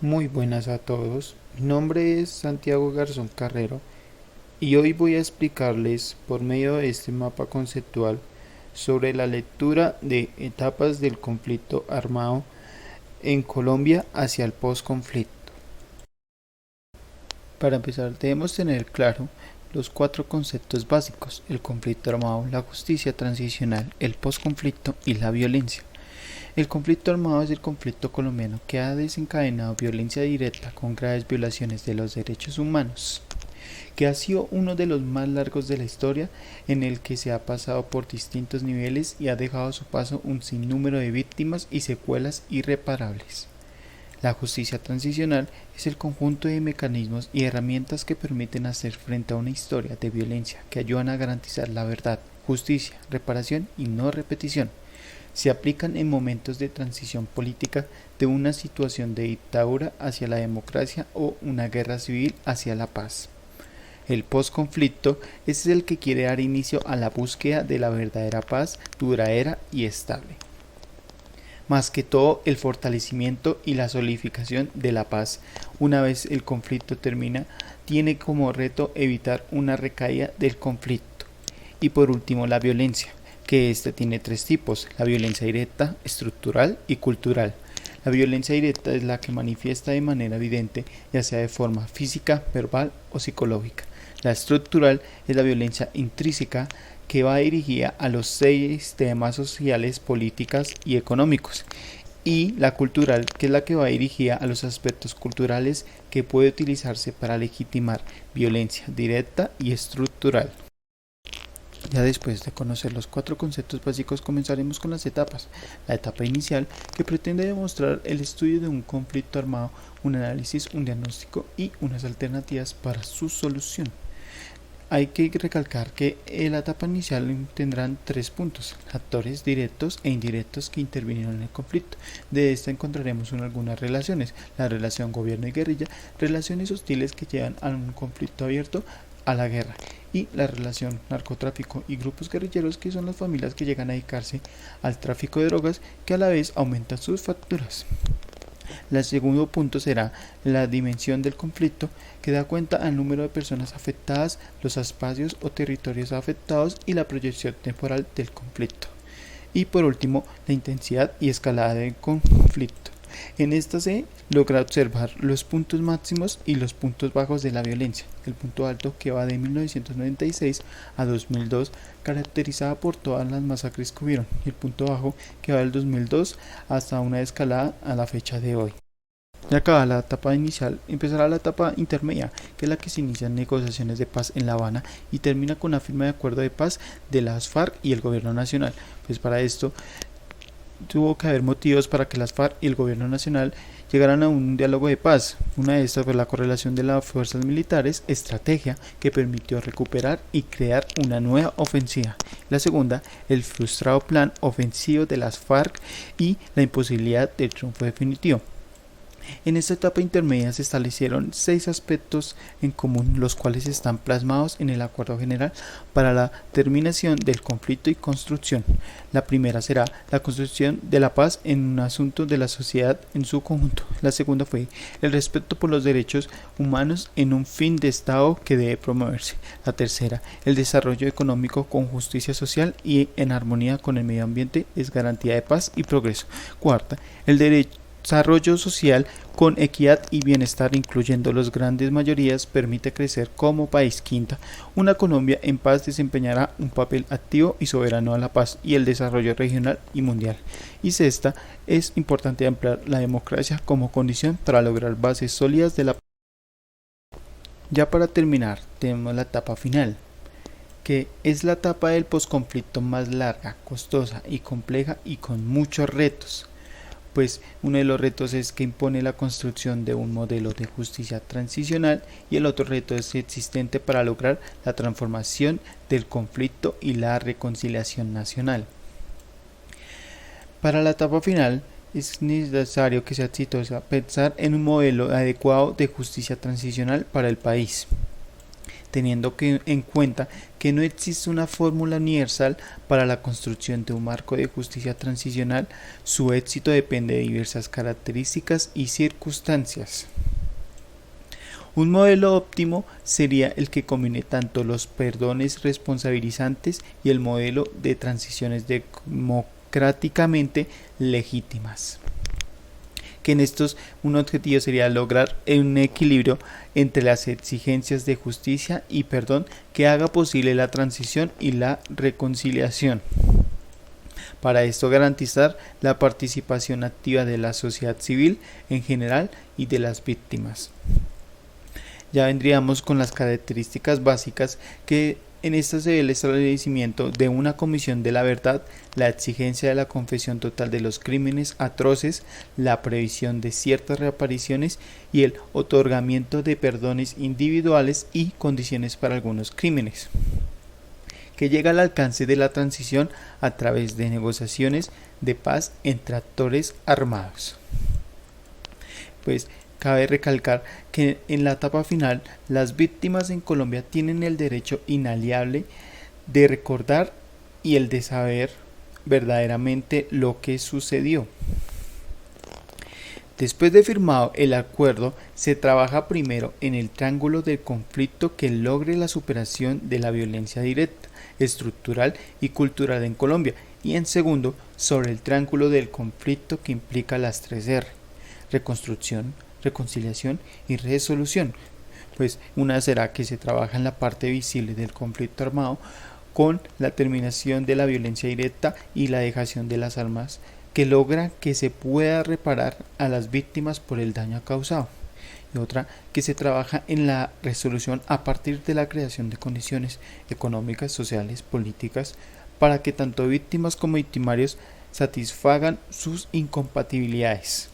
Muy buenas a todos, mi nombre es Santiago Garzón Carrero y hoy voy a explicarles por medio de este mapa conceptual sobre la lectura de etapas del conflicto armado en Colombia hacia el posconflicto. Para empezar debemos tener claro los cuatro conceptos básicos: el conflicto armado, la justicia transicional, el posconflicto y la violencia. El conflicto armado es el conflicto colombiano que ha desencadenado violencia directa con graves violaciones de los derechos humanos, que ha sido uno de los más largos de la historia, en el que se ha pasado por distintos niveles y ha dejado a su paso un sinnúmero de víctimas y secuelas irreparables. La justicia transicional es el conjunto de mecanismos y herramientas que permiten hacer frente a una historia de violencia, que ayudan a garantizar la verdad, justicia, reparación y no repetición. Se aplican en momentos de transición política, de una situación de dictadura hacia la democracia o una guerra civil hacia la paz. El posconflicto es el que quiere dar inicio a la búsqueda de la verdadera paz duradera y estable. Más que todo, el fortalecimiento y la solidificación de la paz. Una vez el conflicto termina, tiene como reto evitar una recaída del conflicto. Y por último, la violencia, que ésta tiene tres tipos: la violencia directa, estructural y cultural. La violencia directa es la que manifiesta de manera evidente, ya sea de forma física, verbal o psicológica. La estructural es la violencia intrínseca, que va dirigida a los sistemas sociales, políticas y económicos. Y la cultural, que es la que va dirigida a los aspectos culturales, que puede utilizarse para legitimar violencia directa y estructural. Ya después de conocer los cuatro conceptos básicos, comenzaremos con las etapas. La etapa inicial, que pretende demostrar el estudio de un conflicto armado, un análisis, un diagnóstico y unas alternativas para su solución. Hay que recalcar que la etapa inicial tendrán tres puntos: actores directos e indirectos que intervinieron en el conflicto. De esta encontraremos algunas relaciones: la relación gobierno y guerrilla, relaciones hostiles que llevan a un conflicto abierto, a la guerra, y la relación narcotráfico y grupos guerrilleros, que son las familias que llegan a dedicarse al tráfico de drogas, que a la vez aumentan sus facturas. El segundo punto será la dimensión del conflicto, que da cuenta al número de personas afectadas, los espacios o territorios afectados y la proyección temporal del conflicto. Y por último, la intensidad y escalada del conflicto. En esta se logra observar los puntos máximos y los puntos bajos de la violencia. El punto alto, que va de 1996 a 2002, caracterizada por todas las masacres que hubieron, y el punto bajo, que va del 2002 hasta una escalada a la fecha de hoy. Ya acaba la etapa inicial, empezará la etapa intermedia, que es la que se inician negociaciones de paz en La Habana y termina con la firma de acuerdo de paz de las FARC y el gobierno nacional. Pues para esto tuvo que haber motivos para que las FARC y el gobierno nacional llegaran a un diálogo de paz. Una de estas fue la correlación de las fuerzas militares, estrategia que permitió recuperar y crear una nueva ofensiva. La segunda, el frustrado plan ofensivo de las FARC y la imposibilidad del triunfo definitivo. En esta etapa intermedia se establecieron 6 aspectos en común, los cuales están plasmados en el Acuerdo General para la terminación del conflicto y construcción. La primera será la construcción de la paz en un asunto de la sociedad en su conjunto. La segunda fue el respeto por los derechos humanos en un fin de Estado que debe promoverse. La tercera, el desarrollo económico con justicia social y en armonía con el medio ambiente es garantía de paz y progreso. Cuarta, el desarrollo social con equidad y bienestar, incluyendo las grandes mayorías, permite crecer como país. Quinta, una Colombia en paz desempeñará un papel activo y soberano a la paz y el desarrollo regional y mundial. Y sexta, es importante ampliar la democracia como condición para lograr bases sólidas de la paz. Ya para terminar, tenemos la etapa final, que es la etapa del posconflicto más larga, costosa y compleja y con muchos retos. Pues uno de los retos es que impone la construcción de un modelo de justicia transicional, y el otro reto es existente para lograr la transformación del conflicto y la reconciliación nacional. Para la etapa final es necesario que sea exitosa pensar en un modelo adecuado de justicia transicional para el país. teniendo en cuenta que no existe una fórmula universal para la construcción de un marco de justicia transicional. Su éxito depende de diversas características y circunstancias. Un modelo óptimo sería el que combine tanto los perdones responsabilizantes y el modelo de transiciones democráticamente legítimas. Que en estos un objetivo sería lograr un equilibrio entre las exigencias de justicia y perdón que haga posible la transición y la reconciliación. Para esto garantizar la participación activa de la sociedad civil en general y de las víctimas. Ya vendríamos con las características básicas que en esta se ve el establecimiento de una comisión de la verdad, la exigencia de la confesión total de los crímenes atroces, la previsión de ciertas reapariciones y el otorgamiento de perdones individuales y condiciones para algunos crímenes, que llega al alcance de la transición a través de negociaciones de paz entre actores armados. Pues cabe recalcar que en la etapa final, las víctimas en Colombia tienen el derecho inalienable de recordar y el de saber verdaderamente lo que sucedió. Después de firmado el acuerdo, se trabaja primero en el triángulo del conflicto que logre la superación de la violencia directa, estructural y cultural en Colombia, y en segundo, sobre el triángulo del conflicto que implica las 3R: reconstrucción, reconciliación y resolución. Pues una será que se trabaja en la parte visible del conflicto armado con la terminación de la violencia directa y la dejación de las armas, que logra que se pueda reparar a las víctimas por el daño causado, y otra que se trabaja en la resolución a partir de la creación de condiciones económicas, sociales, políticas, para que tanto víctimas como victimarios satisfagan sus incompatibilidades.